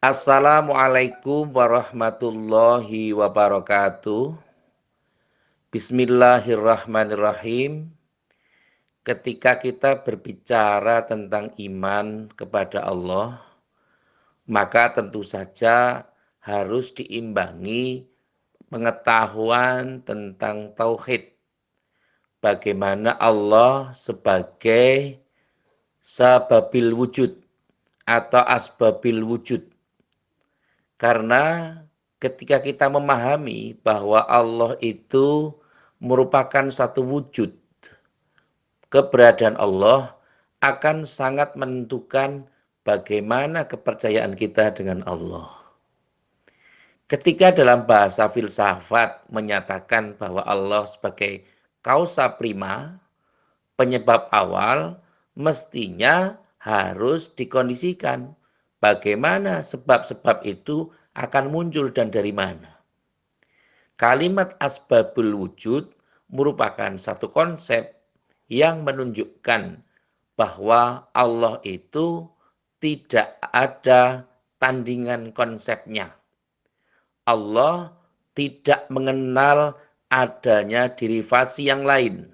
Assalamualaikum warahmatullahi wabarakatuh. Bismillahirrahmanirrahim. Ketika kita berbicara tentang iman kepada Allah, maka tentu saja harus diimbangi pengetahuan tentang tauhid. Bagaimana Allah sebagai sababil wujud atau asbabil wujud. Karena ketika kita memahami bahwa Allah itu merupakan satu wujud, keberadaan Allah akan sangat menentukan bagaimana kepercayaan kita dengan Allah. Ketika dalam bahasa filsafat menyatakan bahwa Allah sebagai kausa prima, penyebab awal, mestinya harus dikondisikan bagaimana sebab-sebab itu akan muncul dan dari mana. Kalimat asbabul wujud merupakan satu konsep yang menunjukkan bahwa Allah itu tidak ada tandingan konsepnya. Allah tidak mengenal adanya derivasi yang lain.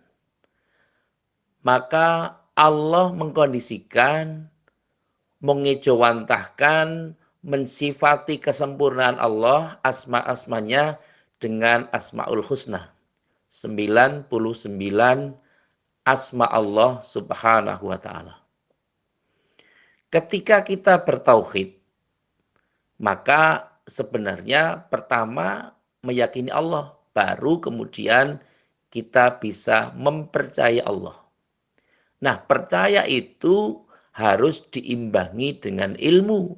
Maka Allah mengkondisikan, mengejawantahkan, mensifati kesempurnaan Allah, asma-asmanya dengan asmaul husna. 99 asma Allah subhanahu wa ta'ala. Ketika kita bertauhid, maka sebenarnya pertama meyakini Allah, baru kemudian kita bisa mempercayai Allah. Nah, percaya itu harus diimbangi dengan ilmu.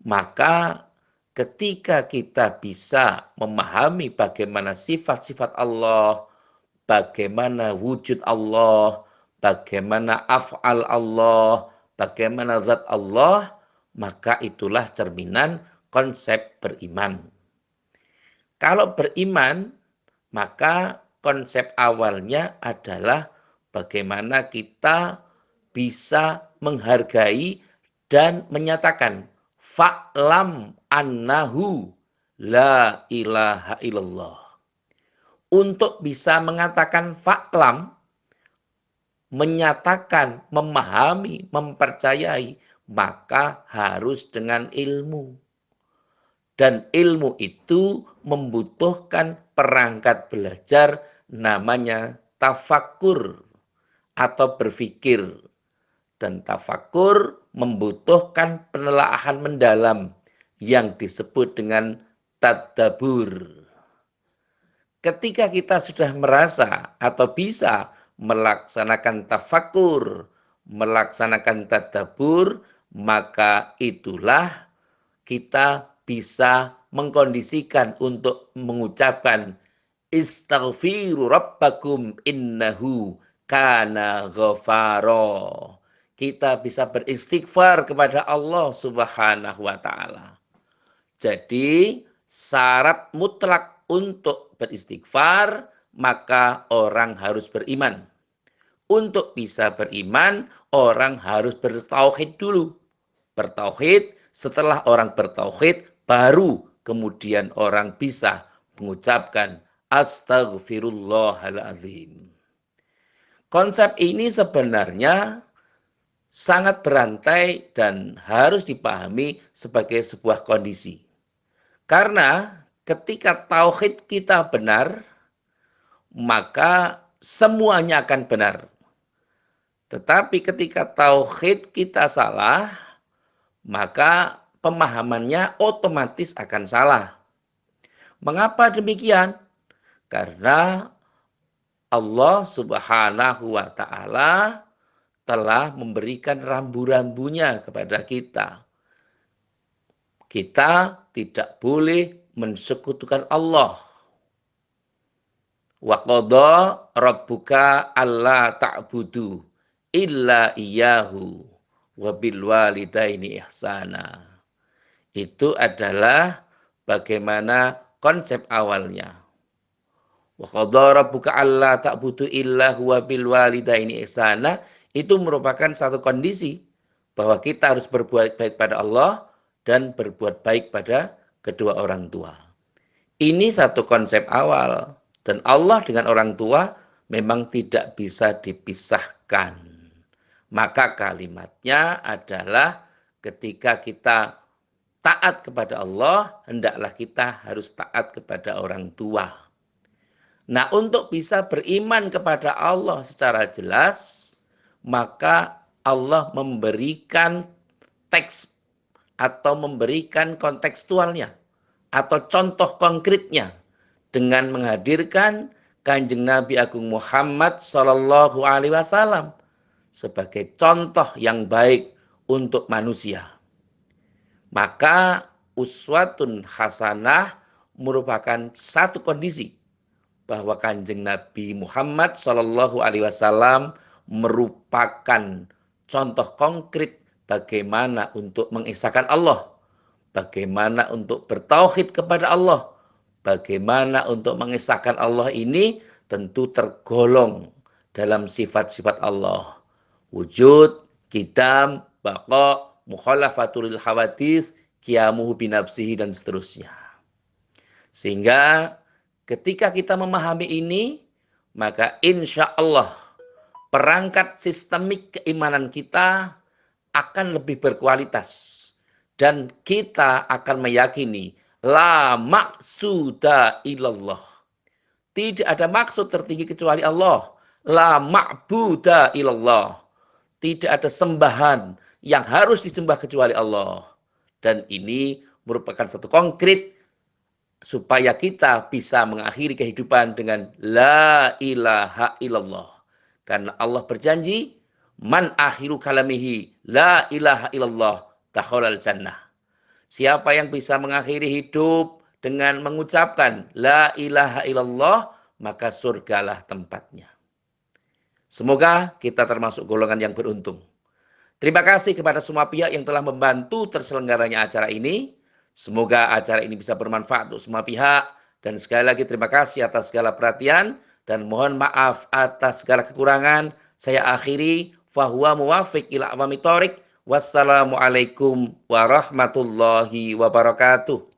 Maka ketika kita bisa memahami bagaimana sifat-sifat Allah, bagaimana wujud Allah, bagaimana af'al Allah, bagaimana zat Allah, maka itulah cerminan konsep beriman. Kalau beriman, maka konsep awalnya adalah bagaimana kita bisa menghargai dan menyatakan fa'lam annahu la ilaha illallah. Untuk bisa mengatakan fa'lam, menyatakan, memahami, mempercayai, maka harus dengan ilmu. Dan ilmu itu membutuhkan perangkat belajar namanya tafakkur atau berpikir. Dan tafakkur membutuhkan penelaahan mendalam yang disebut dengan tadabbur. Ketika kita sudah merasa atau bisa melaksanakan tafakkur, melaksanakan tadabbur, maka itulah kita bisa mengkondisikan untuk mengucapkan istaghfiru rabbakum innahu kana ghafara. Kita bisa beristighfar kepada Allah subhanahu wa ta'ala. Jadi syarat mutlak untuk beristighfar, maka orang harus beriman. Untuk bisa beriman, orang harus bertauhid dulu. Bertauhid, setelah orang bertauhid, baru kemudian orang bisa mengucapkan astaghfirullahaladzim. Konsep ini sebenarnya sangat berantai dan harus dipahami sebagai sebuah kondisi. Karena ketika tauhid kita benar, maka semuanya akan benar. Tetapi ketika tauhid kita salah, maka pemahamannya otomatis akan salah. Mengapa demikian? Karena Allah subhanahu wa ta'ala telah memberikan rambu-rambunya kepada kita. Kita tidak boleh mensekutukan Allah. Wa qadha rabbuka alla ta'budu illa iyyahu wa bil walidaini ihsana. Itu adalah bagaimana konsep awalnya. Wa qadha rabbuka alla ta'budu illa huwa bil walidaini ihsana, itu merupakan satu kondisi bahwa kita harus berbuat baik pada Allah dan berbuat baik pada kedua orang tua. Ini satu konsep awal, dan Allah dengan orang tua memang tidak bisa dipisahkan. Maka kalimatnya adalah ketika kita taat kepada Allah, hendaklah kita harus taat kepada orang tua. Nah, untuk bisa beriman kepada Allah secara jelas, maka Allah memberikan teks atau memberikan kontekstualnya atau contoh konkretnya dengan menghadirkan Kanjeng Nabi Agung Muhammad Sallallahu Alaihi Wasallam sebagai contoh yang baik untuk manusia. Maka uswatun hasanah merupakan satu kondisi bahwa Kanjeng Nabi Muhammad Sallallahu Alaihi Wasallam merupakan contoh konkret bagaimana untuk mengesahkan Allah, bagaimana untuk bertauhid kepada Allah, bagaimana untuk mengesahkan Allah ini tentu tergolong dalam sifat-sifat Allah. Wujud, qidam, baqa, mukhalafatul hawadits, qiyamuhu binafsihi, dan seterusnya. Sehingga ketika kita memahami ini, maka insya Allah perangkat sistemik keimanan kita akan lebih berkualitas. Dan kita akan meyakini la maqsuda illallah. Tidak ada maksud tertinggi kecuali Allah. La ma'buda illallah. Tidak ada sembahan yang harus disembah kecuali Allah. Dan ini merupakan satu konkret supaya kita bisa mengakhiri kehidupan dengan la ilaha illallah. Karena Allah berjanji, man akhiru kalamihi la ilaha illallah dakhalal jannah. Siapa yang bisa mengakhiri hidup dengan mengucapkan la ilaha illallah, maka surgalah tempatnya. Semoga kita termasuk golongan yang beruntung. Terima kasih kepada semua pihak yang telah membantu terselenggaranya acara ini. Semoga acara ini bisa bermanfaat untuk semua pihak. Dan sekali lagi terima kasih atas segala perhatian. Dan mohon maaf atas segala kekurangan. Saya akhiri. Fahuwa muwafiq ila awami thoriq. Wassalamualaikum warahmatullahi wabarakatuh.